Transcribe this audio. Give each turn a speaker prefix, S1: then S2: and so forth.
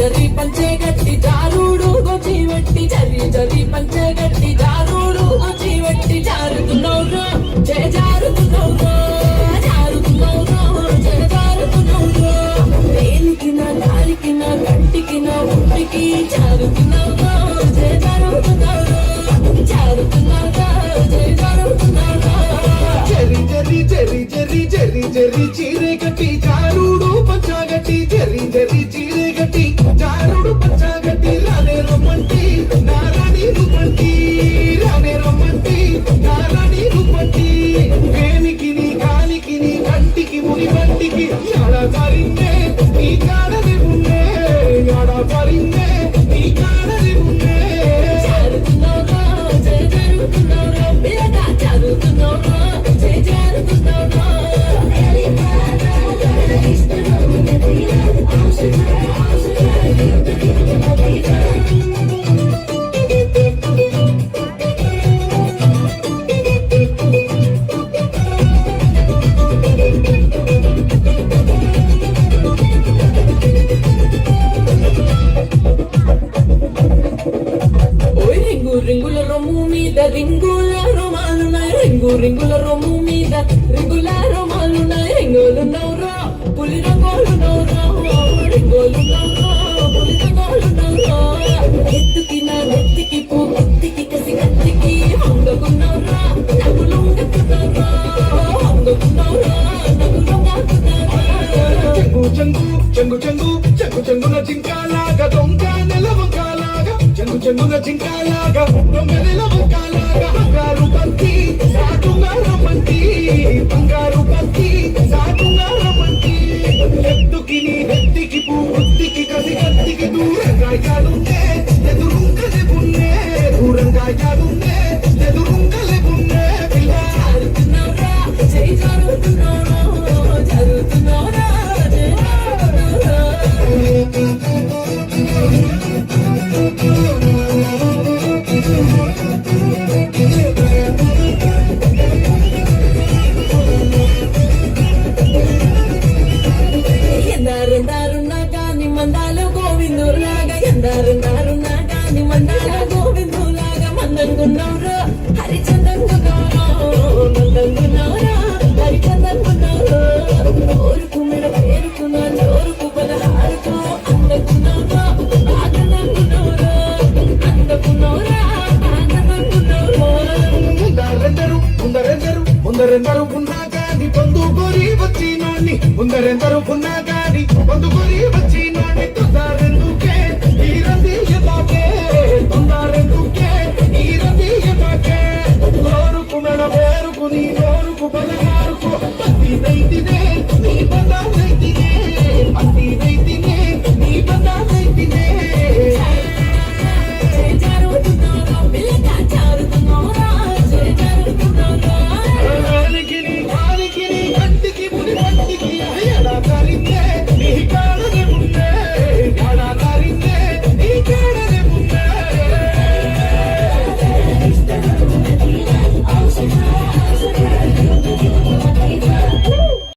S1: జరి పంచే గట్టి జారుడు గొచ్చి వెట్టి జరి పంచే గట్టి జారుడు గొచ్చి వెట్టి జారుతున్నౌరా జయ జారుతున్నౌరా జయ జారుతున్నౌరా దేనికిన దారికిన గట్టికిన ఒంటికి జారుతున్నౌరా జయ జారుతున్నౌరా జారుతున్నౌరా జయ జారుతున్నౌరా
S2: జరి జరి జరి జరి జరి జరి చీరే గట్టి జారుడు పంచాగట్టి జరి జరి చీరే గట్టి జారుడు పంచాగట్టి రానే రమ్మంటి నారాణి రూపంటి రానే రమ్మంటి నారాణి రూపంటి వేనికి నీ కానికి నీ కంటికి ముని బంటికి యాడా జారిందే నీ కాడనే ఉన్నే యాడా జారిందే నీ కాడనే ఉన్నే
S1: జారుతున్నౌరా జయ జారుతున్నౌరా బిరగా జారుతున్నౌరా జయ జారుతున్నౌరా రింగుల రొమ్ము మీద రింగుల రోమాలున్నాయి రింగుల రొమ్ము మీద రింగుల రోమాలున్నాయి రింగులు నౌరా పులి రంగోలు నౌరా రింగులు నౌరా పులి రంగోలు నౌరా ఎత్తుకి నా నెత్తికి పూతికి కసి కత్తికి హంగకున్నౌరా నగులుంగకున్నౌరా హంగకున్నౌరా నగులుంగకున్నౌరా
S2: చెంగు చెంగు చెంగు చెంగు చెంగు చెంగున జింకాలాగా దొంగ నెలవంకాలాగా చెంగు చెంగున జింకాలాగా దొంగ నెలవంకాలాగా బంగారు బంతి సాటుగా రమ్మంటి బంగారు బంతి సాటుగా రమ్మంటి ఎత్తుకి నీ నెత్తికి పూతికి కసి కత్తికి దూరంగా యాడుందే ఎదురుంకలే బున్నే దూరంగా యాడుందే ఎదురుంకలే బున్నే పిల్ల
S1: జారుతున్నౌరా జై జారుతున్నౌరా జారుతున్నౌరా జై జారుతున్నౌరా ఎందారున్నా కాని మందాల గోవిందులాగా ఎందారున్నా కాని మందాల గోవిందులాగా మందంగున్నౌరా హరిచందంగున్నౌరా మందంగున్నౌరా హరిచందంగున్నౌరా ఓరుకు మెడ పేరుకున్న జోరుకు పదహారుకు అందకున్నౌరా ఆగనంగున్నౌరా అందకున్నౌరా ఆగనంగున్నౌరా
S2: ముందరెందరు ఉన్నా గాని పొందుకొని వచ్చినోని ముందరెందరు ఉన్నా గాని పొందుకొని వచ్చినోని తొందరెందుకే ఈ రందియతాకే తొందరెందుకే ఈ రందియతాకే నోరుకు మెడ పేరుకు నీ నోరుకు పదహారుకు పత్తి నైతినే నీ పద నైతినే